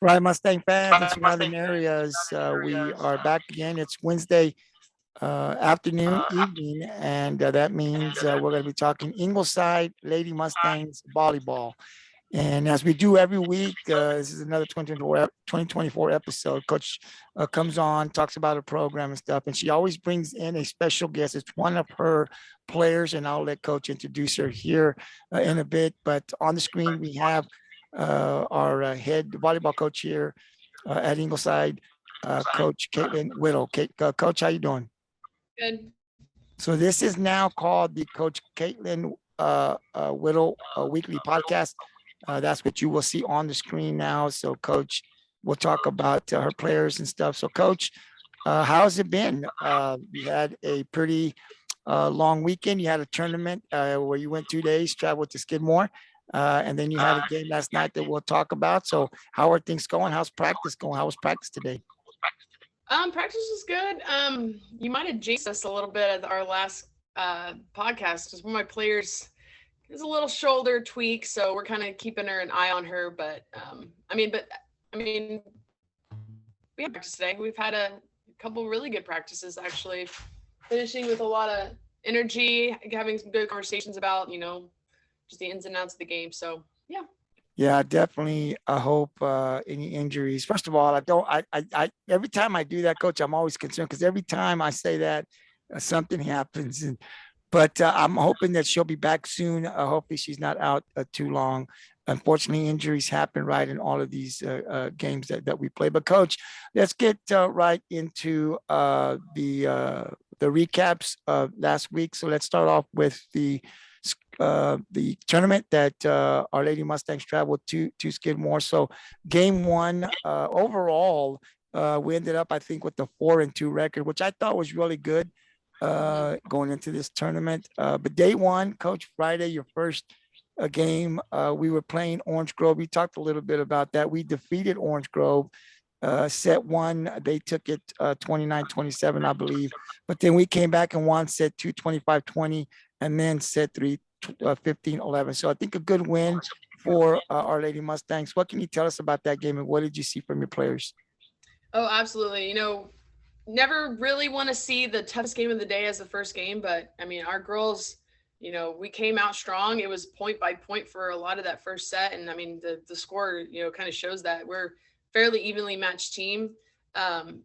Right, Mustang fans and surrounding areas, we are back again. It's Wednesday afternoon, evening, and that means we're going to be talking Ingleside Lady Mustangs volleyball. And as we do every week, this is another 2024 episode. Coach comes on, talks about her program and stuff, and she always brings in a special guest. It's one of her players, and I'll let Coach introduce her here in a bit. But on the screen, we have our head volleyball coach here at Ingleside, Coach Caitlin Whittle. Coach, how you doing? Good. So this is now called the Coach Caitlin Whittle Weekly Podcast. That's what you will see on the screen now. So, Coach, we'll talk about her players and stuff. So, Coach, how's it been? You had a pretty long weekend. You had a tournament where you went 2 days, traveled to Skidmore, and then you had a game last night that we'll talk about. So, how are things going? How's practice going? How was practice today? Practice was good. You might have jinxed us a little bit at our last podcast because one of my players is a little shoulder tweak, so we're kind of keeping an eye on her. But we had practice today. We've had a couple really good practices actually, finishing with a lot of energy, having some good conversations about just the ins and outs of the game. So yeah. Yeah, definitely. I hope any injuries. First of all, I don't. Every time I do that, Coach, I'm always concerned because every time I say that, something happens. But I'm hoping that she'll be back soon. Hopefully, she's not out too long. Unfortunately, injuries happen right in all of these games that we play. But Coach, let's get right into the recaps of last week. So let's start off with the tournament that Our Lady Mustangs traveled to Skidmore. So game one, overall, we ended up, I think, with the 4-2 record, which I thought was really good going into this tournament. But day one, Coach, Friday, your first game, we were playing Orange Grove. We talked a little bit about that. We defeated Orange Grove. Set one, they took it 29-27, I believe. But then we came back and won set two, 25-20, and then set three, 15-11. So I think a good win for Our Lady Mustangs. What can you tell us about that game, and what did you see from your players? Oh, absolutely. Never really want to see the toughest game of the day as the first game, but our girls, we came out strong. It was point by point for a lot of that first set, and the score, kind of shows that we're fairly evenly matched team.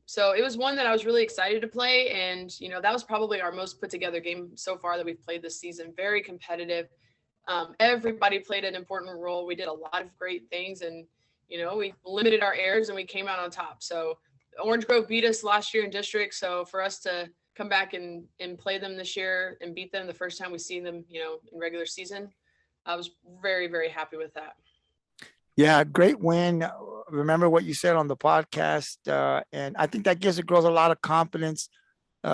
So it was one that I was really excited to play, and that was probably our most put together game so far that we've played this season. Very competitive. Everybody played an important role. We did a lot of great things, and we limited our errors and we came out on top. So Orange Grove beat us last year in district, so for us to come back and play them this year and beat them the first time we see them in regular season, I was very, very happy with that. Yeah, great win. Remember what you said on the podcast, and I think that gives the girls a lot of confidence,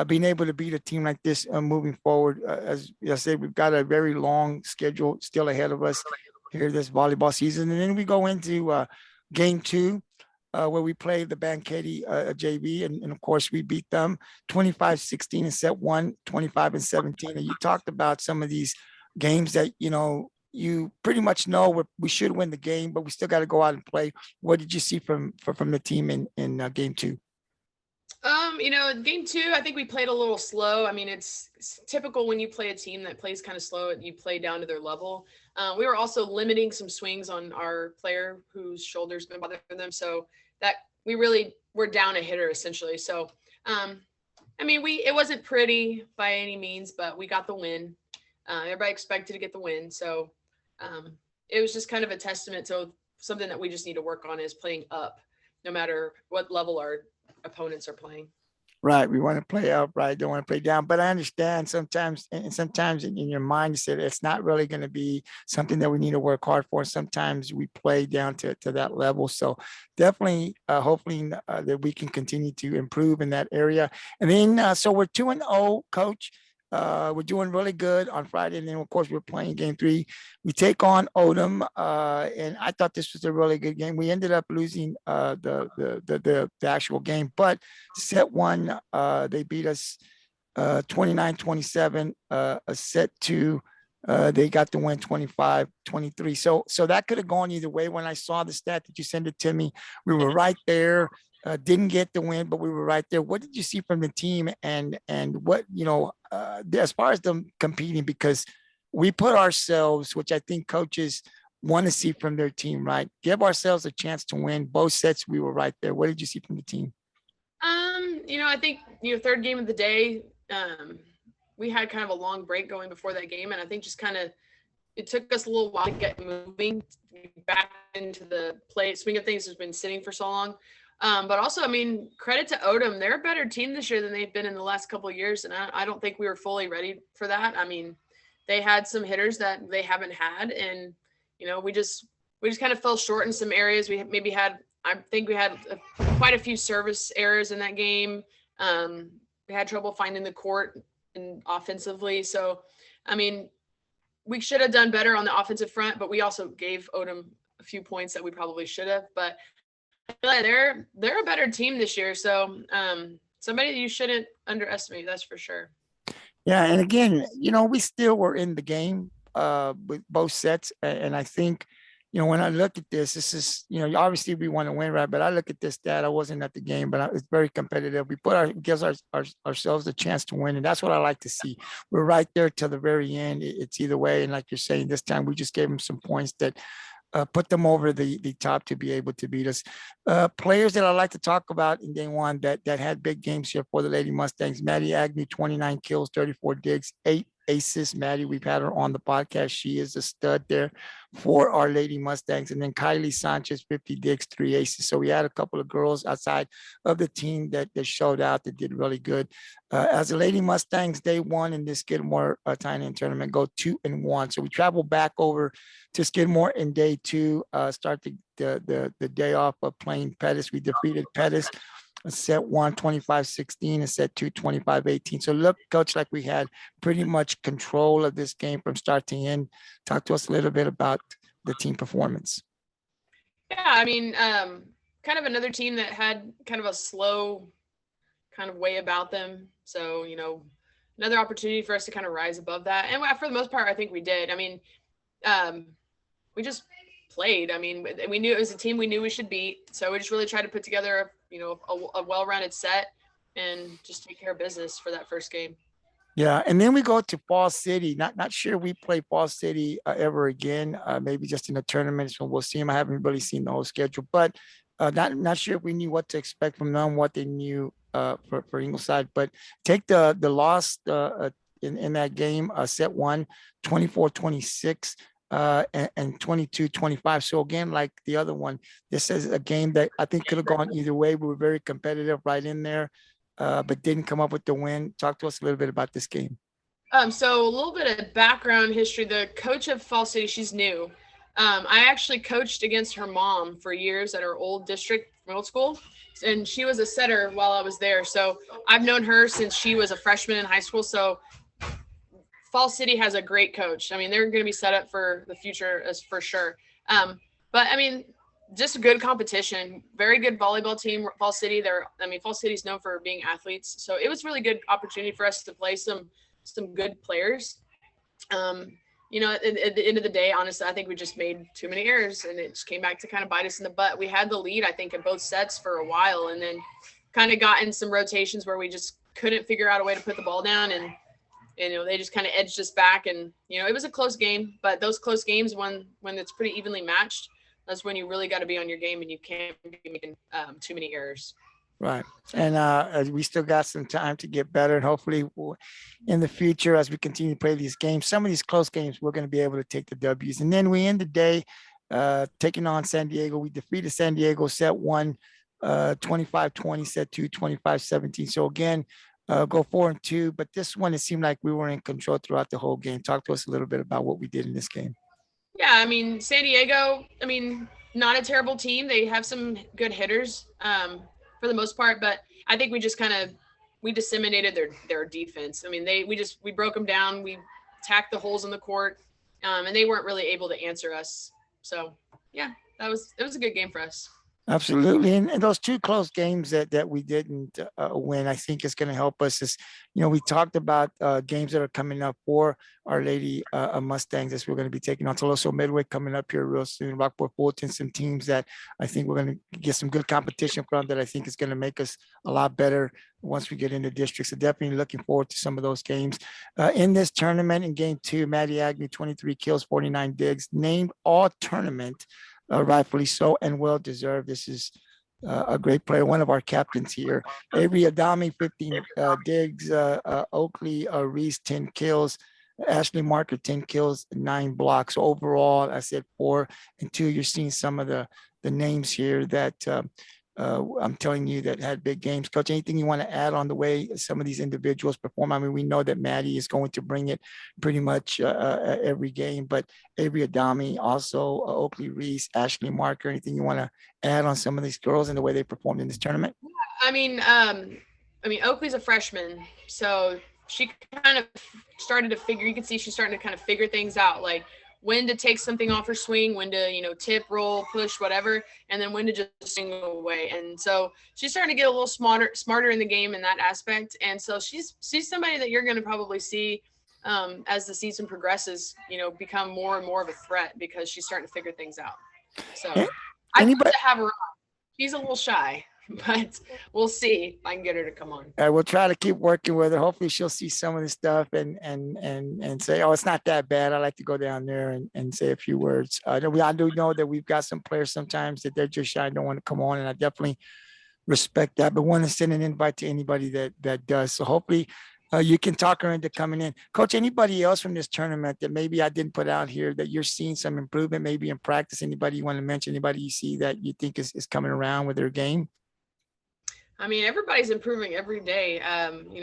being able to beat a team like this moving forward. As I said, we've got a very long schedule still ahead of us here this volleyball season, and then we go into game two, where we play the Banquete JV, and of course we beat them 25-16 in set one, 25-17. And you talked about some of these games that you pretty much know we should win the game, but we still got to go out and play. What did you see from the team in game two? Game two, I think we played a little slow. It's typical when you play a team that plays kind of slow, you play down to their level. We were also limiting some swings on our player whose shoulder's been bothering them, so that we really were down a hitter essentially. So, it wasn't pretty by any means, but we got the win. Everybody expected to get the win, so it was just kind of a testament to something that we just need to work on, is playing up, no matter what level our opponents are playing. Right. We want to play up, right? Don't want to play down. But I understand sometimes in your mind, you said it's not really going to be something that we need to work hard for. Sometimes we play down to that level. So definitely, hopefully that we can continue to improve in that area. And then, so we're 2-0, Coach. We're doing really good on Friday, and then of course we're playing game three. We take on Odem, and I thought this was a really good game. We ended up losing the actual game, but set one, they beat us 29-27. Set two, They got the win 25-23. So that could have gone either way. When I saw the stat that you sent it to me, we were right there. Didn't get the win, but we were right there. What did you see from the team, and what, as far as them competing? Because we put ourselves, which I think coaches want to see from their team, right? Give ourselves a chance to win. Both sets, we were right there. What did you see from the team? I think, third game of the day, we had kind of a long break going before that game. And I think just kind of, it took us a little while to get moving back into the swing of things has been sitting for so long. But also, credit to Odem. They're a better team this year than they've been in the last couple of years. And I don't think we were fully ready for that. They had some hitters that they haven't had. And, we just kind of fell short in some areas. We maybe had, I think we had quite a few service errors in that game. We had trouble finding the court and offensively. So, we should have done better on the offensive front, but we also gave Odem a few points that we probably should have. But they're a better team this year. So somebody you shouldn't underestimate, that's for sure. Yeah, and again, we still were in the game with both sets, and I think, when I look at this is, obviously we want to win, right? But I look at this stat. I wasn't at the game, but it's very competitive. We gives ourselves a chance to win, and that's what I like to see. We're right there till the very end. It's either way, and like you're saying, this time we just gave them some points that put them over the top to be able to beat us. Players that I like to talk about in game one that had big games here for the Lady Mustangs: Mattie Agnew, 29 kills, 34 digs, 8 aces. Mattie, we've had her on the podcast. She is a stud there for our Lady Mustangs. And then Kyleigh Sanchez, 50 digs, 3 aces. So we had a couple of girls outside of the team that showed out, that did really good. As the Lady Mustangs, they won in this Skidmore-Tynan tournament, go 2-1. So we traveled back over to Skidmore in day 2, start the day off of playing Pettus. We defeated Pettus set 1, 25-16, and set 2, 25-18. So look, Coach, like we had pretty much control of this game from start to end. Talk to us a little bit about the team performance. Yeah, kind of another team that had kind of a slow kind of way about them. So, another opportunity for us to kind of rise above that. And for the most part, I think we did. We just played. We knew it was a team we knew we should beat. So we just really tried to put together, a well-rounded set and just take care of business for that first game. Yeah, and then we go to Fall City. Not sure we play Fall City ever again. Maybe just in the tournament. So we'll see them. I haven't really seen the whole schedule, but not sure if we knew what to expect from them, what they knew for Ingleside. But take the loss in that game, set 1, 24-26. And 22-25. So again, like the other one, this is a game that I think could have gone either way. We were very competitive right in there, but didn't come up with the win. Talk to us a little bit about this game. So a little bit of background history. The coach of Fall City, she's new. I actually coached against her mom for years at her old district middle school, and she was a setter while I was there. So I've known her since she was a freshman in high school. So Fall City has a great coach. They're going to be set up for the future as for sure. But just a good competition, very good volleyball team. Fall City, Fall City's known for being athletes. So it was really good opportunity for us to play some good players. At the end of the day, honestly, I think we just made too many errors and it just came back to kind of bite us in the butt. We had the lead, I think, in both sets for a while, and then kind of got in some rotations where we just couldn't figure out a way to put the ball down, and they just kind of edged us back, and it was a close game. But those close games, when it's pretty evenly matched, that's when you really got to be on your game, and you can't be making too many errors. Right, and we still got some time to get better, and hopefully, in the future, as we continue to play these games, some of these close games, we're going to be able to take the W's. And then we end the day taking on San Diego. We defeated San Diego set 1, 25-20, set 2, 25-17. So again, go 4-2, but this one, it seemed like we were in control throughout the whole game. Talk to us a little bit about what we did in this game. Yeah, San Diego, not a terrible team. They have some good hitters for the most part, but I think we just we disseminated their defense. We broke them down. We attacked the holes in the court, and they weren't really able to answer us. So yeah, it was a good game for us. Absolutely. And those two close games that we didn't win, I think is going to help us. Is, we talked about games that are coming up for Our Lady Mustangs as we're going to be taking on Toloso Midway coming up here real soon. Rockport Fulton, some teams that I think we're going to get some good competition from that I think is going to make us a lot better once we get into districts. So definitely looking forward to some of those games. In this tournament in game two, Mattie Agnew, 23 kills, 49 digs, named all tournament. Rightfully so, and well deserved. This is a great player, one of our captains here. Avery Adame, 15 digs. Oakley Ruiz, 10 kills. Ashley Marker, 10 kills, 9 blocks. So overall, I said 4 and 2. You're seeing some of the names here that I'm telling you that had big games. Coach, anything you want to add on the way some of these individuals perform? I mean, we know that Mattie is going to bring it pretty much every game, but Avery Adame, also Oakley Ruiz, Ashley Marker, anything you want to add on some of these girls and the way they performed in this tournament? I mean, Oakley's a freshman, so she kind of started to figure, you can see she's starting to kind of figure things out, like when to take something off her swing, when to, tip, roll, push, whatever, and then when to just swing away. And so she's starting to get a little smarter in the game in that aspect. And so she's somebody that you're going to probably see as the season progresses, become more and more of a threat because she's starting to figure things out. So I'd love to have her on. She's a little shy, but we'll see if I can get her to come on. We'll try to keep working with her. Hopefully she'll see some of this stuff and say, oh, it's not that bad. I like to go down there and say a few words. I do know that we've got some players sometimes that they're just shy, don't want to come on, and I definitely respect that, but want to send an invite to anybody that does. So hopefully you can talk her into coming in. Coach, anybody else from this tournament that maybe I didn't put out here that you're seeing some improvement, maybe in practice? Anybody you want to mention? Anybody you see that you think is coming around with their game? I mean, everybody's improving every day. We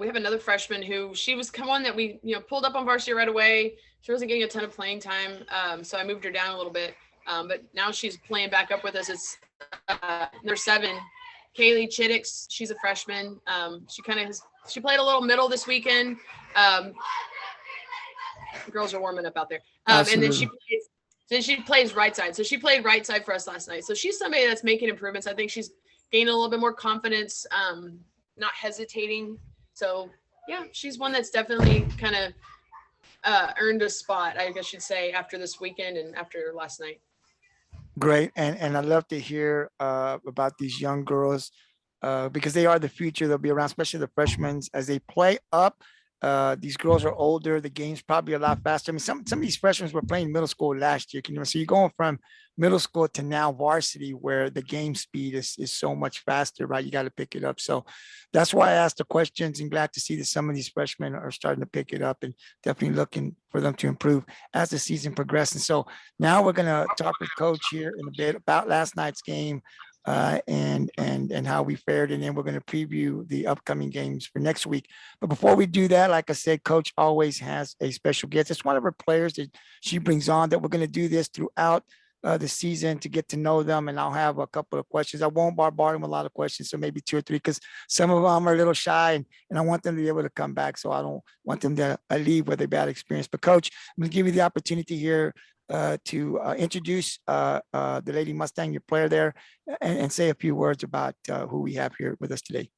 have another freshman who she was one that we, pulled up on varsity right away. She wasn't getting a ton of playing time. So I moved her down a little bit. But now she's playing back up with us. It's number 7, Kyleigh Sanchez. She's a freshman. She played a little middle this weekend. Girls are warming up out there. And then she plays right side. So she played right side for us last night. So she's somebody that's making improvements. I think she's gain a little bit more confidence, not hesitating. So yeah, she's one that's definitely kind of earned a spot, I guess you'd say, after this weekend and after last night. Great. And I love to hear about these young girls because they are the future. They'll be around, especially the freshmen as they play up. These girls are older. The game's probably a lot faster. I mean, some of these freshmen were playing middle school last year. So you're going from middle school to now varsity, where the game speed is so much faster, right? You got to pick it up. So that's why I asked the questions, and glad to see that some of these freshmen are starting to pick it up, and definitely looking for them to improve as the season progresses. So now we're going to talk with Coach here in a bit about last night's game. And how we fared, and then we're going to preview the upcoming games for next week. But before we do that, like I said, Coach always has a special guest. It's one of her players that she brings on, that we're going to do this throughout the season to get to know them, and I'll have a couple of questions. I won't bombard them with a lot of questions, so maybe 2 or 3, because some of them are a little shy, and I want them to be able to come back, so I don't want them to leave with a bad experience. But Coach, I'm going to give you the opportunity here to introduce the Lady Mustang, your player there, and say a few words about who we have here with us today.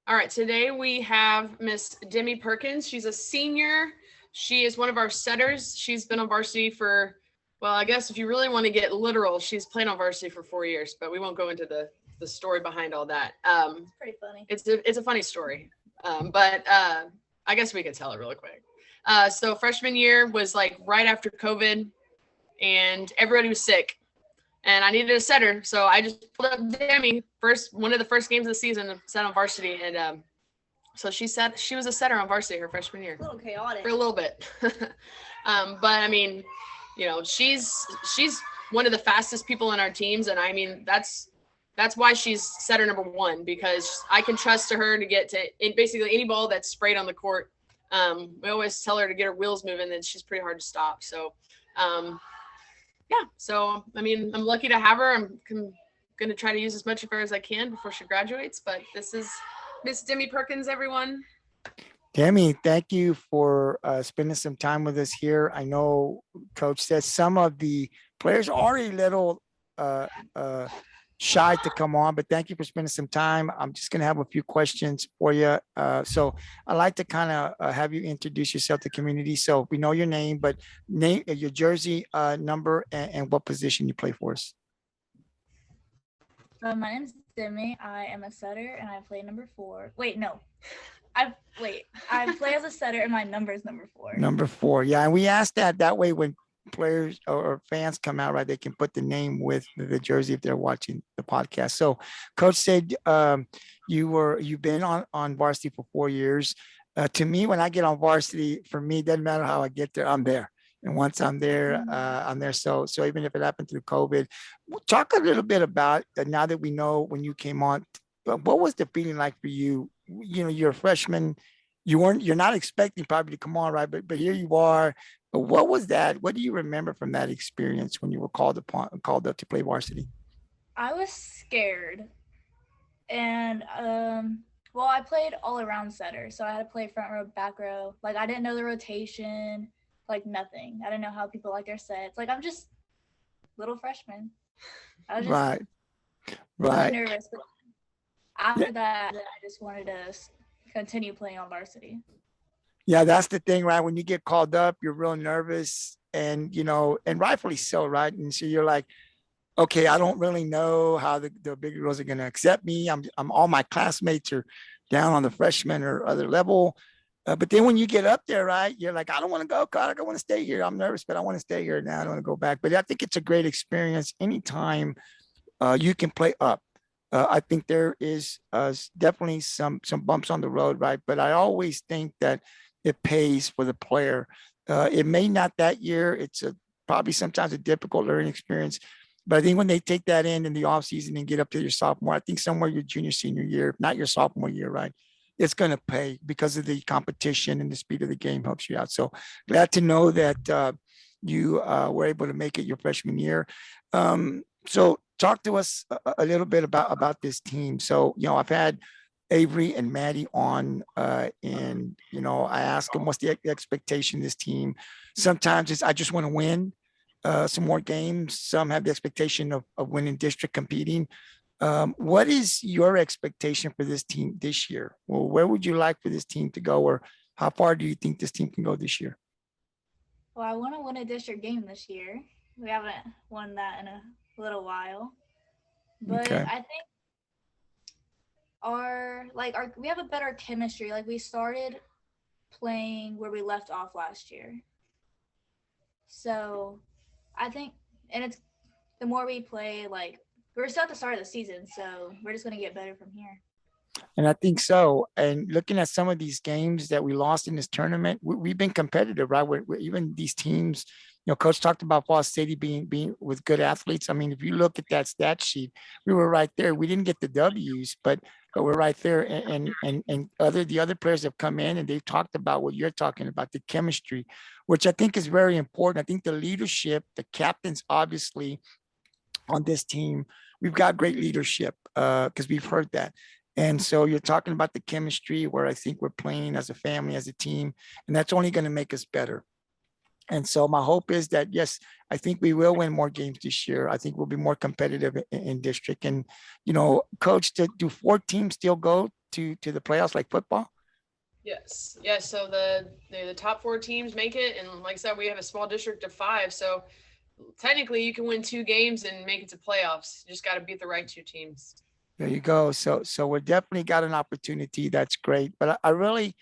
All right, today we have Miss Demi Perkins. She's a senior. She is one of our setters. She's been on varsity for, well, I guess if you really want to get literal, she's played on varsity for 4 years, but we won't go into the story behind all that. It's pretty funny. It's a funny story, but I guess we could tell it really quick. So freshman year was like right after COVID, and everybody was sick, and I needed a setter. So I just pulled up Demi, one of the first games of the season, set on varsity. And so she was a setter on varsity her freshman year. A little chaotic. For a little bit. But I mean, she's one of the fastest people in our teams. And I mean, that's why she's setter number 1, because I can trust her to get to basically any ball that's sprayed on the court. We always tell her to get her wheels moving, and she's pretty hard to stop. So, yeah, so I mean, I'm lucky to have her. I'm going to try to use as much of her as I can before she graduates. But this is Miss Demi Perkins, everyone. Demi, thank you for spending some time with us here. I know Coach said some of the players are a little shy to come on, but thank you for spending some time. I'm just going to have a few questions for you. So I'd like to kind of have you introduce yourself to the community. So we know your name, but name your jersey number and what position you play for us. My name is Demi. I am a setter and I play number 4. Wait, no. I play as a setter and my number is number 4. Number 4. Yeah. And we asked that way when players or fans come out, right, they can put the name with the jersey if they're watching the podcast. So coach said you've been on varsity for 4 years. To me, when I get on varsity, for me, it doesn't matter how I get there, I'm there. And once I'm there, I'm there. So even if it happened through COVID, talk a little bit about now that we know when you came on, what was the feeling like for you? You know, you're a freshman, you're not expecting probably to come on, right? But here you are. What was that? What do you remember from that experience when you were called up to play varsity? I was scared. And well, I played all around setter. So I had to play front row, back row. Like I didn't know the rotation, like nothing. I didn't know how people like their sets. Like I'm just little freshman. I was just really nervous. But after that, I just wanted to continue playing on varsity. Yeah, that's the thing, right? When you get called up, you're real nervous and, you know, and rightfully so, right? And so you're like, okay, I don't really know how the big girls are going to accept me. I'm all my classmates are down on the freshman or other level. But then when you get up there, right, you're like, I don't want to go, God, I want to stay here. I'm nervous, but I want to stay here now. I don't want to go back. But I think it's a great experience anytime you can play up. I think there is definitely some bumps on the road, right? But I always think that it pays for the player. It may not that year. It's probably sometimes a difficult learning experience. But I think when they take that in the offseason and get up to your sophomore, I think somewhere your junior, senior year, not your sophomore year, right? It's going to pay because of the competition and the speed of the game helps you out. So glad to know that you were able to make it your freshman year. So talk to us a little bit about this team. So, you know, I've had Avery and Mattie on, and, you know, I ask them, what's the expectation of this team? Sometimes it's, I just want to win some more games. Some have the expectation of winning district competing. What is your expectation for this team this year? Well, where would you like for this team to go, or how far do you think this team can go this year? Well, I want to win a district game this year. We haven't won that in a little while. But okay. I think we have a better chemistry. Like we started playing where we left off last year. So I think, and it's the more we play, like we're still at the start of the season, so we're just going to get better from here. And I think so. And looking at some of these games that we lost in this tournament, we've been competitive, right? We're even these teams, you know, Coach talked about Fall City being with good athletes. I mean, if you look at that stat sheet, we were right there. We didn't get the W's, but we're right there. And the other players have come in and they've talked about what you're talking about, the chemistry, which I think is very important. I think the leadership, the captains, obviously on this team, we've got great leadership because we've heard that. And so you're talking about the chemistry where I think we're playing as a family, as a team, and that's only going to make us better. And so my hope is that, yes, I think we will win more games this year. I think we'll be more competitive in district. And, you know, Coach, do 4 teams still go to the playoffs like football? Yes. Yes. So the top 4 teams make it. And like I said, we have a small district of 5. So technically you can win 2 games and make it to playoffs. You just got to beat the right 2 teams. There you go. So we're definitely got an opportunity. That's great. But I really,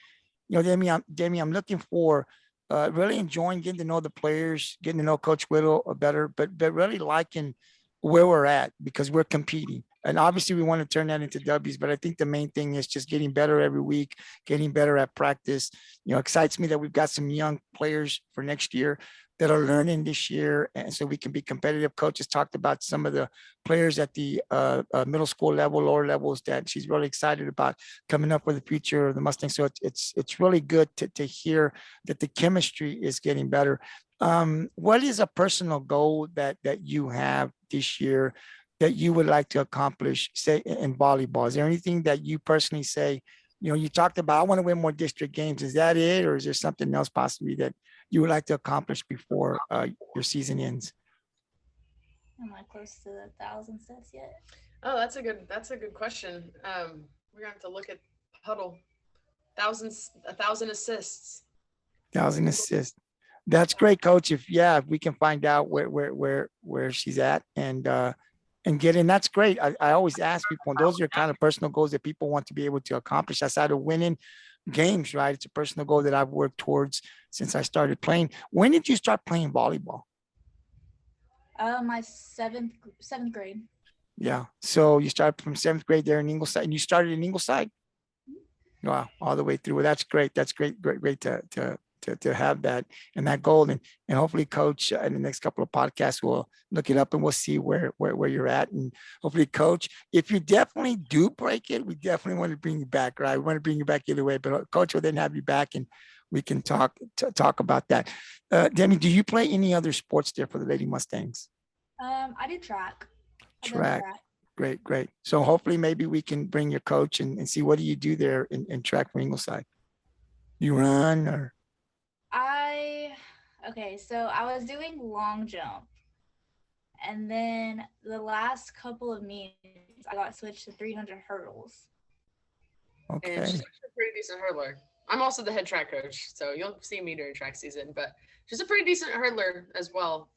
you know, Demi, I'm looking for really enjoying getting to know the players, getting to know Coach Whittle better, but really liking where we're at because we're competing. And obviously we want to turn that into W's, but I think the main thing is just getting better every week, getting better at practice. You know, excites me that we've got some young players for next year that are learning this year. And so we can be competitive. Coach has talked about some of the players at the middle school level, lower levels that she's really excited about coming up with the future of the Mustangs. So it's really good to hear that the chemistry is getting better. What is a personal goal that you have this year that you would like to accomplish, say in volleyball? Is there anything that you personally say, you know, you talked about, I want to win more district games. Is that it? Or is there something else possibly that you would like to accomplish before your season ends? Am I close to 1,000 sets yet? Oh, that's a good question. We're gonna have to look at Huddle. 1,000 assists. That's great, coach. If we can find out where she's at and get in, that's great. I always ask people, and those are kind of personal goals that people want to be able to accomplish outside of winning games, right? It's a personal goal that I've worked towards since I started playing. When did you start playing volleyball? My seventh grade. Yeah. So you started from seventh grade there in Ingleside, and you started in Ingleside. Wow, all the way through. Well, that's great. That's great to have that and that goal. And hopefully, coach, in the next couple of podcasts, we'll look it up and we'll see where you're at. And hopefully, coach, if you definitely do break it, we definitely want to bring you back, right? We want to bring you back either way, but coach will then have you back and we can talk about that. Demi, do you play any other sports there for the Lady Mustangs? I did track. Track. Great. So hopefully maybe we can bring your coach and see what do you do there in track for Ingleside? You run or? Okay, so I was doing long jump. And then the last couple of meets, I got switched to 300 hurdles. Okay. And she's a pretty decent hurdler. I'm also the head track coach, so you'll see me during track season, but she's a pretty decent hurdler as well.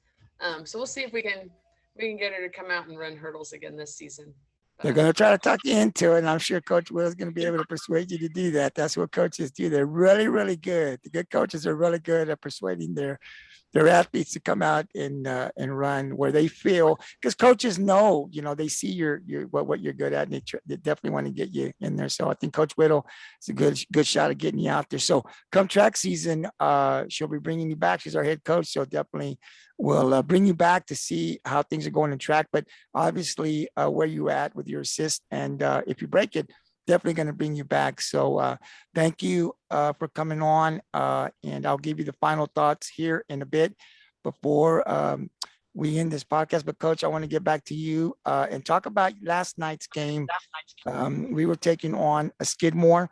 So we'll see if we can get her to come out and run hurdles again this season. They're going to try to talk you into it, and I'm sure Coach Will is going to be able to persuade you to do that. That's what coaches do. They're really, really good. The good coaches are really good at persuading their athletes to come out and run where they feel, because coaches know, they see your what you're good at, and they definitely want to get you in there. So I think Coach Whittle is a good shot at getting you out there. So come track season, she'll be bringing you back. She's our head coach, so definitely will bring you back to see how things are going in track. But obviously, where you at with your assist, and if you break it, definitely going to bring you back. So thank you for coming on. And I'll give you the final thoughts here in a bit before we end this podcast. But Coach, I want to get back to you and talk about last night's game. We were taking on a Skidmore,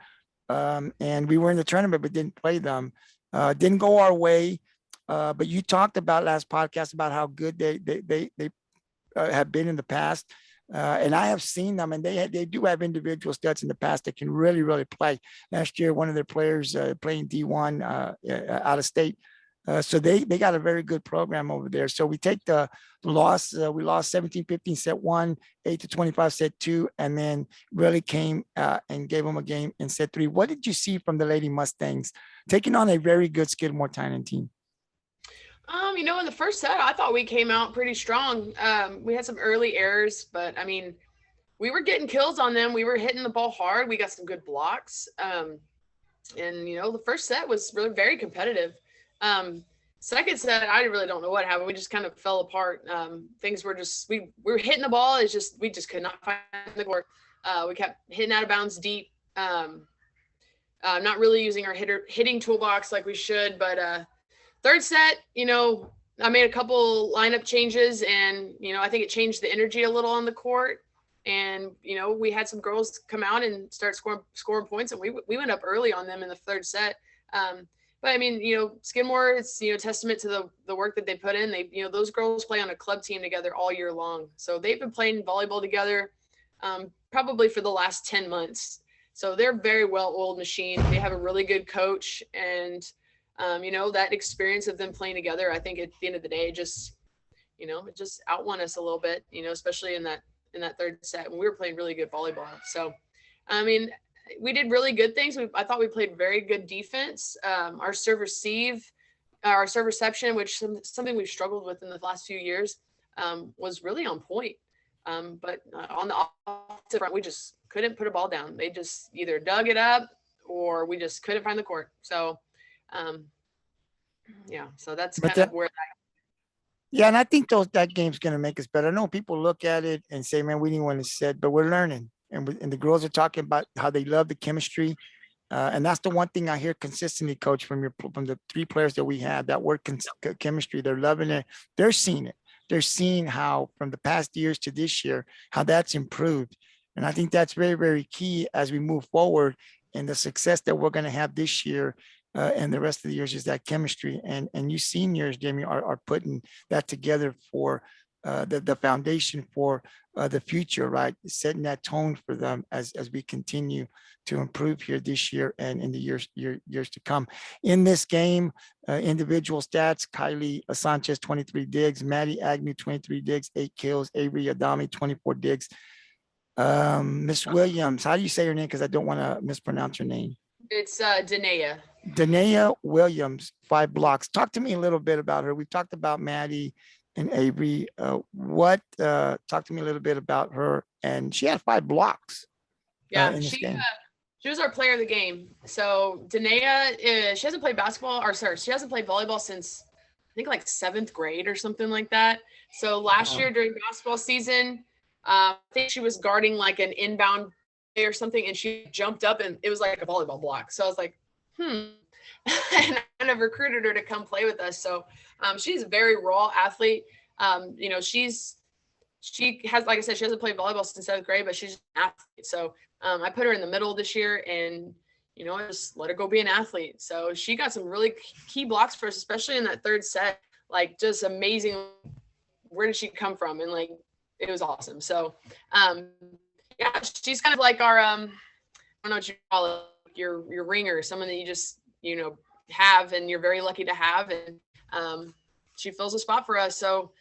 and we were in the tournament, but didn't play them. Didn't go our way. But you talked about last podcast about how good they have been in the past. And I have seen them, and they do have individual studs in the past that can really, really play. Last year, one of their players playing D1 out of state. So they got a very good program over there. So we take the loss. We lost 17-15 set 1, 8-25 set 2, and then really came and gave them a game in set 3. What did you see from the Lady Mustangs taking on a very good Skidmore-Tynan team? In the first set, I thought we came out pretty strong. We had some early errors, but I mean, we were getting kills on them. We were hitting the ball hard. We got some good blocks. And the first set was really very competitive. Second set, I really don't know what happened. We just kind of fell apart. Things were just, we were hitting the ball. It's just, we just could not find the court. We kept hitting out of bounds deep. Not really using our hitting toolbox like we should, but third set, I made a couple lineup changes, and, I think it changed the energy a little on the court. And, we had some girls come out and start scoring points, and we went up early on them in the third set. But I mean, Skidmore, it's, testament to the work that they put in. They, those girls play on a club team together all year long. So they've been playing volleyball together probably for the last 10 months. So they're a very well-oiled machine. They have a really good coach, and that experience of them playing together, I think at the end of the day, it just outwon us a little bit, especially in that third set when we were playing really good volleyball. So, I mean, we did really good things. I thought we played very good defense. Our serve reception, which is something we've struggled with in the last few years, was really on point. But on the offensive front, we just couldn't put a ball down. They just either dug it up or we just couldn't find the court. So, so that's kind of where that. Yeah, and I think that game's going to make us better. I know people look at it and say, man, we didn't want to set, but we're learning. And the girls are talking about how they love the chemistry. And that's the one thing I hear consistently, Coach, from the 3 players that we have, that word chemistry. They're loving it. They're seeing it. They're seeing how from the past years to this year, how that's improved. And I think that's very, very key as we move forward, and the success that we're going to have this year and the rest of the years is that chemistry. And you seniors, Demi, are putting that together for the foundation for the future, right? Setting that tone for them as we continue to improve here this year and in the years to come. In this game, individual stats: Kyleigh Sanchez 23 digs, Mattie Agnew 23 digs, 8 kills, Avery Adame 24 digs. Miss Williams, how do you say her name? Because I don't want to mispronounce her name. It's Danae. Danae Williams, 5 blocks. Talk to me a little bit about her. We've talked about Mattie and Avery. Talk to me a little bit about her. And she had 5 blocks. Yeah, in this game. She was our player of the game. So Danae, she hasn't played she hasn't played volleyball since I think like 7th grade or something like that. So last year during basketball season, I think she was guarding like an inbound play or something, and she jumped up and it was like a volleyball block. So I was like, and I kind of recruited her to come play with us. So she's a very raw athlete. You know, she has, like I said, she hasn't played volleyball since 7th grade, but she's an athlete. So I put her in the middle this year, and you know, I just let her go be an athlete. So she got some really key blocks for us, especially in that 3rd set. Like, just amazing. Where did she come from? And like, it was awesome. So yeah, she's kind of like our I don't know what you call it, your ringer, someone that you just, you know, have and you're very lucky to have, and she fills a spot for us. So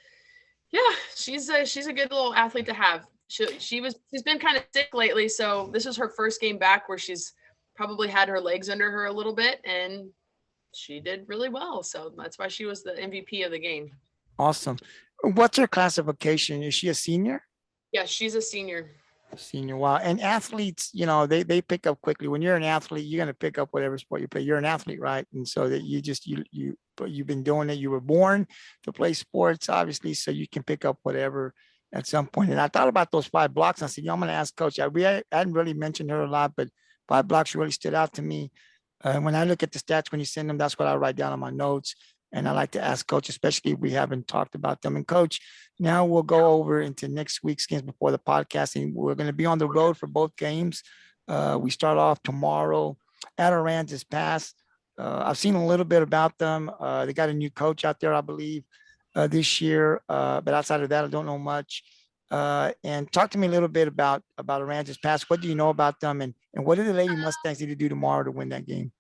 yeah, she's a good little athlete to have. She's been kind of sick lately, so this is her first game back where she's probably had her legs under her a little bit, and she did really well. So that's why she was the MVP of the game. Awesome. What's her classification? Is she a senior? Yeah, she's a senior. Senior. Wow. And athletes, you know, they pick up quickly. When you're an athlete, you're going to pick up whatever sport you play. You're an athlete, right? And so that you've been doing it. You were born to play sports, obviously, so you can pick up whatever at some point. And I thought about those 5 blocks. I said, I'm going to ask Coach. I hadn't really mentioned her a lot, but 5 blocks really stood out to me. When I look at the stats, when you send them, that's what I write down on my notes. And I like to ask Coach, especially if we haven't talked about them. And Coach, now we'll go over into next week's games before the podcast. And we're going to be on the road for both games. We start off tomorrow at Aransas Pass. I've seen a little bit about them. They got a new coach out there, I believe, this year. But outside of that, I don't know much. And talk to me a little bit about Aransas Pass. What do you know about them? And what do the Lady Mustangs need to do tomorrow to win that game?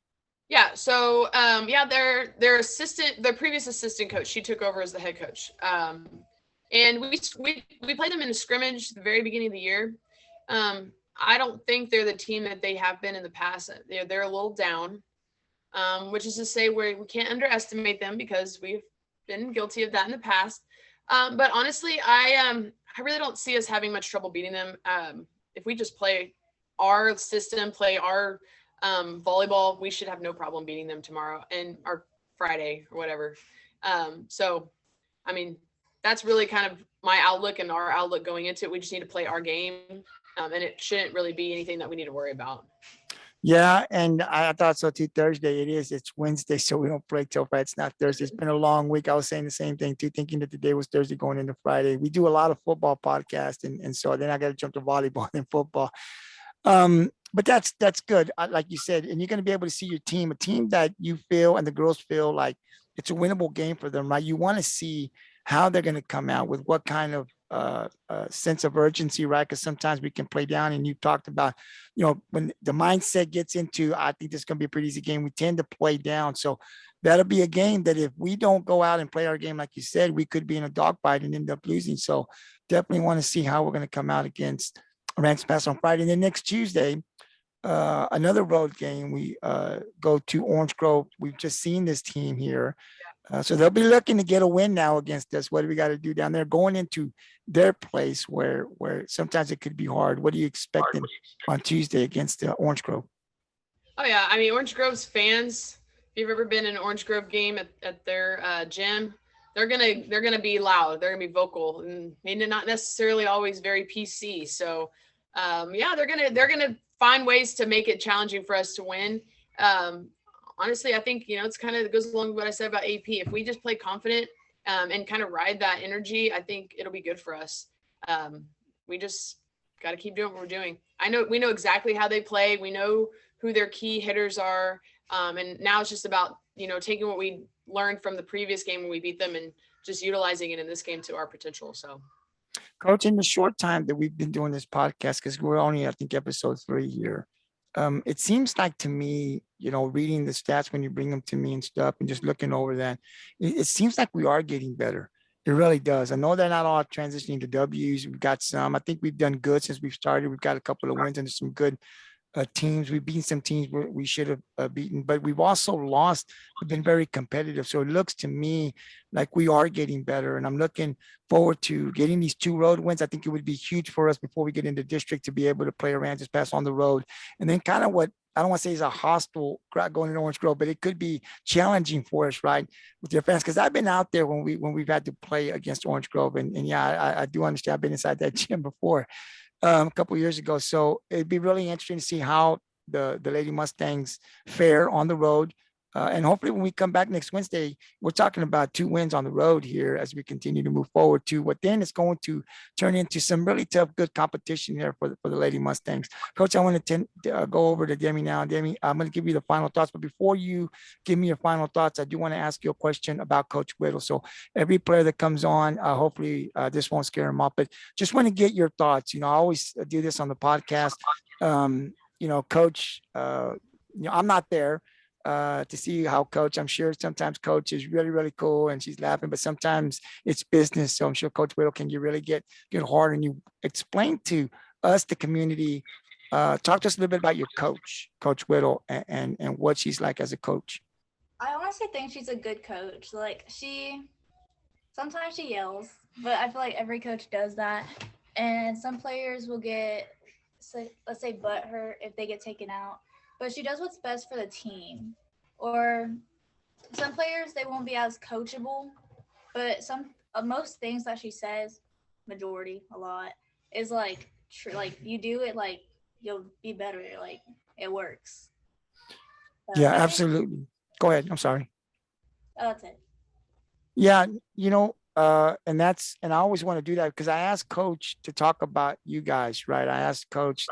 Yeah. So, their previous assistant coach, she took over as the head coach. And we played them in a scrimmage at the very beginning of the year. I don't think they're the team that they have been in the past. They're a little down, which is to say we can't underestimate them because we've been guilty of that in the past. But honestly, I really don't see us having much trouble beating them. If we just play our system, play our volleyball, we should have no problem beating them tomorrow or Friday or whatever. So, I mean, that's really kind of my outlook and our outlook going into it. We just need to play our game, and it shouldn't really be anything that we need to worry about. Yeah, and I thought so too. Thursday it's Wednesday, so we don't break till Friday. It's not Thursday. It's been a long week. I was saying the same thing too, thinking that the day was Thursday going into Friday. We do a lot of football podcasts, and so then I got to jump to volleyball and football. But that's good, like you said, and you're going to be able to see your team, a team that you feel and the girls feel like it's a winnable game for them, right? You want to see how they're going to come out with what kind of sense of urgency, right? Because sometimes we can play down, and you talked about, you know, when the mindset gets into, I think this is going to be a pretty easy game, we tend to play down. So that'll be a game that if we don't go out and play our game, like you said, we could be in a dogfight and end up losing. So definitely want to see how we're going to come out against Aransas Pass on Friday. And then next Tuesday, another road game. We go to Orange Grove. We've just seen this team here. So they'll be looking to get a win now against us. What do we got to do down there? Going into their place where sometimes it could be hard. What are you expecting on Tuesday against Orange Grove? Oh, yeah. I mean, Orange Grove's fans, if you've ever been in an Orange Grove game at their gym, they're gonna be loud. They're gonna be vocal, and maybe not necessarily always very PC. So, they're gonna find ways to make it challenging for us to win. Honestly, I think, you know, it's kind of goes along with what I said about AP. If we just play confident and kind of ride that energy, I think it'll be good for us. We just got to keep doing what we're doing. We know exactly how they play. We know who their key hitters are. And now it's just about, you know, taking what we learned from the previous game when we beat them and just utilizing it in this game to our potential. So. Coach, in the short time that we've been doing this podcast, because we're only, I think, episode 3 here, it seems like to me, reading the stats when you bring them to me and stuff and just looking over that, it seems like we are getting better. It really does. I know they're not all transitioning to W's. We've got some. I think we've done good since we've started. We've got a couple of wins and some good teams. We've beaten some teams we should have beaten, but we've also lost. We've been very competitive. So it looks to me like we are getting better. And I'm looking forward to getting these 2 road wins. I think it would be huge for us before we get into district to be able to play around, just pass on the road. And then kind of what I don't want to say is a hostile crowd going to Orange Grove, but it could be challenging for us, right, with your fans. Because I've been out there when we've had to play against Orange Grove, and yeah, I do understand. I've been inside that gym before. A couple of years ago. So it'd be really interesting to see how the Lady Mustangs fare on the road. And hopefully when we come back next Wednesday, we're talking about 2 wins on the road here as we continue to move forward to what then is going to turn into some really tough, good competition there for the Lady Mustangs. Coach, I want to go over to Demi now. Demi, I'm going to give you the final thoughts. But before you give me your final thoughts, I do want to ask you a question about Coach Whittle. So every player that comes on, hopefully this won't scare him off, but just want to get your thoughts. I always do this on the podcast. Coach, I'm not there to see how Coach, I'm sure sometimes Coach is really, really cool and she's laughing, but sometimes it's business. So I'm sure Coach Whittle, can you really get hard and you explain to us, the community, talk to us a little bit about your Coach Whittle, and what she's like as a coach. I honestly think she's a good coach. Like sometimes she yells, but I feel like every coach does that. And some players will get, let's say, butthurt if they get taken out. But she does what's best for the team. Or some players, they won't be as coachable, but most things that she says, majority, a lot, is like you do it, like you'll be better. Like it works. Yeah, absolutely. Go ahead. I'm sorry. Oh, that's it. Yeah, and I always want to do that because I asked Coach to talk about you guys, right? I asked Coach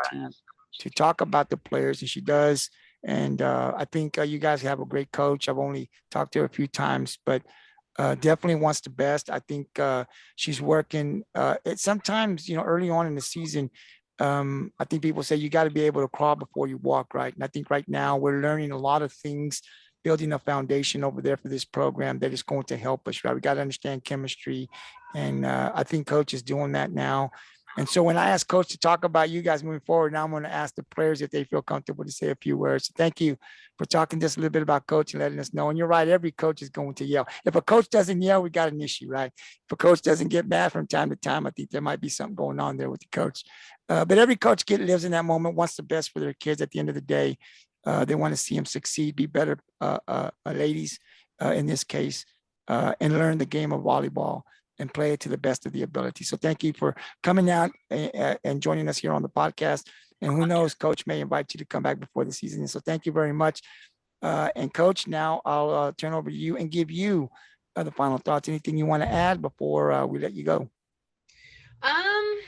to talk about the players, and she does. And I think you guys have a great coach. I've only talked to her a few times, but definitely wants the best. I think she's working. Sometimes, early on in the season, I think people say you got to be able to crawl before you walk, right? And I think right now we're learning a lot of things, building a foundation over there for this program that is going to help us, right? We got to understand chemistry. And I think Coach is doing that now. And so when I asked Coach to talk about you guys moving forward, now I'm going to ask the players if they feel comfortable to say a few words. So thank you for talking just a little bit about Coach and letting us know. And you're right, every coach is going to yell. If a coach doesn't yell, we got an issue, right? If a coach doesn't get mad from time to time, I think there might be something going on there with the coach. But every coach lives in that moment, wants the best for their kids at the end of the day. They want to see them succeed, be better ladies in this case, and learn the game of volleyball and play it to the best of the ability. So thank you for coming out and joining us here on the podcast. And who knows, Coach may invite you to come back before the season. So thank you very much. And Coach, now I'll turn over to you and give you the final thoughts. Anything you want to add before we let you go? I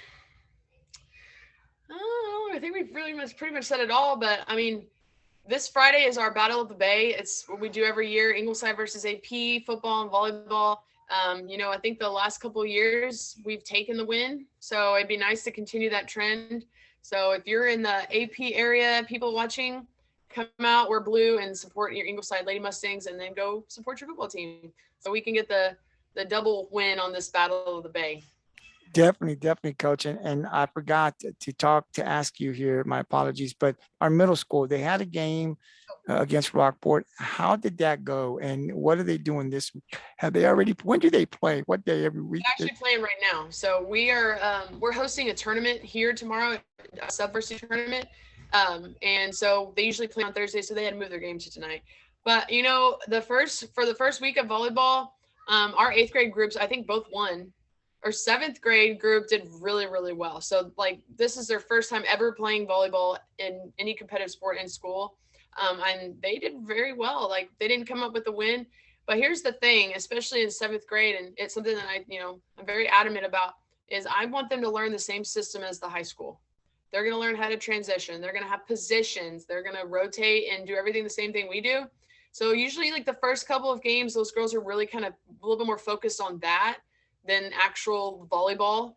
think we've pretty much said it all, but I mean, this Friday is our Battle of the Bay. It's what we do every year, Ingleside versus AP, football and volleyball. I think the last couple of years we've taken the win. So it'd be nice to continue that trend. So if you're in the AP area, people watching, come out, wear blue and support your Ingleside Lady Mustangs, and then go support your football team. So we can get the double win on this Battle of the Bay. Definitely, Coach. And I forgot to ask you here, my apologies, but our middle school, they had a game against Rockport. How did that go? And what are they doing this week? When do they play? What day every week? They're actually playing right now. So we're hosting a tournament here tomorrow, a sub-varsity tournament. And so they usually play on Thursday, so they had to move their game to tonight. But, for the first week of volleyball, our 8th grade groups, I think both won. Our 7th grade group did really, really well. So this is their first time ever playing volleyball in any competitive sport in school. And they did very well. They didn't come up with a win, but here's the thing, especially in 7th grade. And it's something that I'm very adamant about, is I want them to learn the same system as the high school. They're going to learn how to transition. They're going to have positions. They're going to rotate and do everything the same thing we do. So usually like the first couple of games, those girls are really kind of a little bit more focused on that than actual volleyball.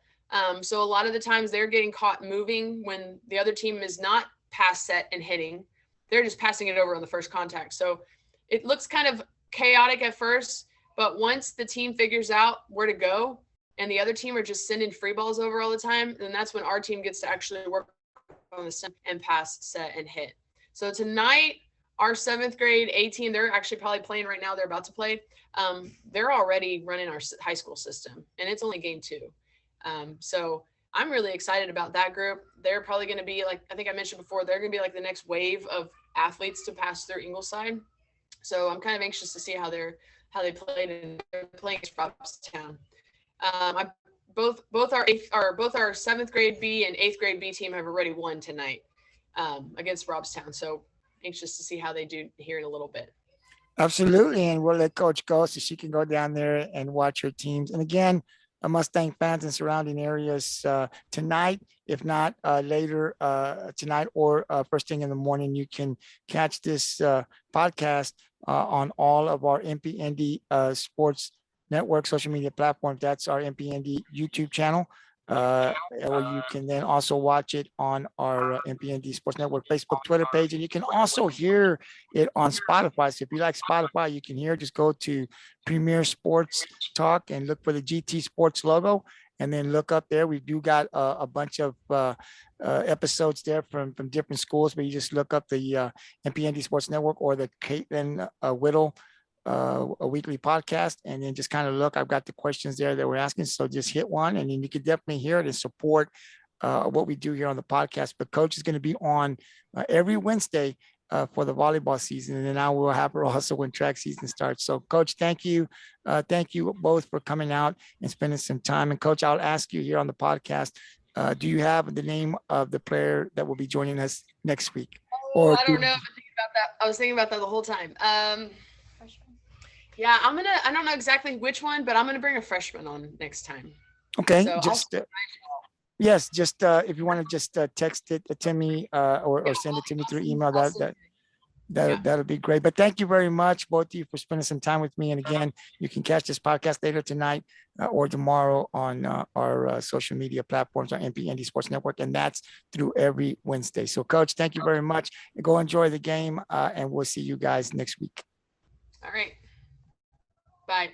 So a lot of the times they're getting caught moving when the other team is not pass set and hitting. They're just passing it over on the first contact. So it looks kind of chaotic at first, but once the team figures out where to go and the other team are just sending free balls over all the time, then that's when our team gets to actually work on the set and pass, set, and hit. So tonight, our 7th grade A team, they're actually probably playing right now. They're about to play. They're already running our high school system, and it's only game 2. So I'm really excited about that group. They're probably going to be like, I think I mentioned before, they're going to be like the next wave of athletes to pass through Ingleside. So I'm kind of anxious to see how they played, and they're playing against Robstown. Both our 7th grade B and 8th grade B team have already won tonight against Robstown. So anxious to see how they do here in a little bit. Absolutely. And we'll let Coach go so she can go down there and watch her teams. And again, Mustang fans in surrounding areas tonight, if not later tonight or first thing in the morning, you can catch this podcast on all of our MPND Sports Network social media platforms. That's our MPND YouTube channel. Or you can then also watch it on our MPND Sports Network Facebook, Twitter page, and you can also hear it on Spotify. So if you like Spotify, you can hear. Just go to Premier Sports Talk and look for the GT Sports logo, and then look up there. We do got a bunch of episodes there from different schools, but you just look up the MPND Sports Network or the Kyleigh Whittle a weekly podcast, and then just kind of look. I've got the questions there that we're asking, so just hit one, and then you can definitely hear it and support what we do here on the podcast. But Coach is going to be on every Wednesday for the volleyball season, and then I will have her also when track season starts. So Coach, thank you both for coming out and spending some time. And Coach, I'll ask you here on the podcast, do you have the name of the player that will be joining us next week? Or I don't know. I was thinking about that the whole time. Yeah, I don't know exactly which one, but I'm going to bring a freshman on next time. Okay. So just yes, just if you want to just text it to me or send it to me through email, that'll be great. But thank you very much, both of you, for spending some time with me. And again, you can catch this podcast later tonight or tomorrow on our social media platforms on MPND Sports Network, and that's through every Wednesday. So Coach, thank you very much. Go enjoy the game, and we'll see you guys next week. All right. Bye.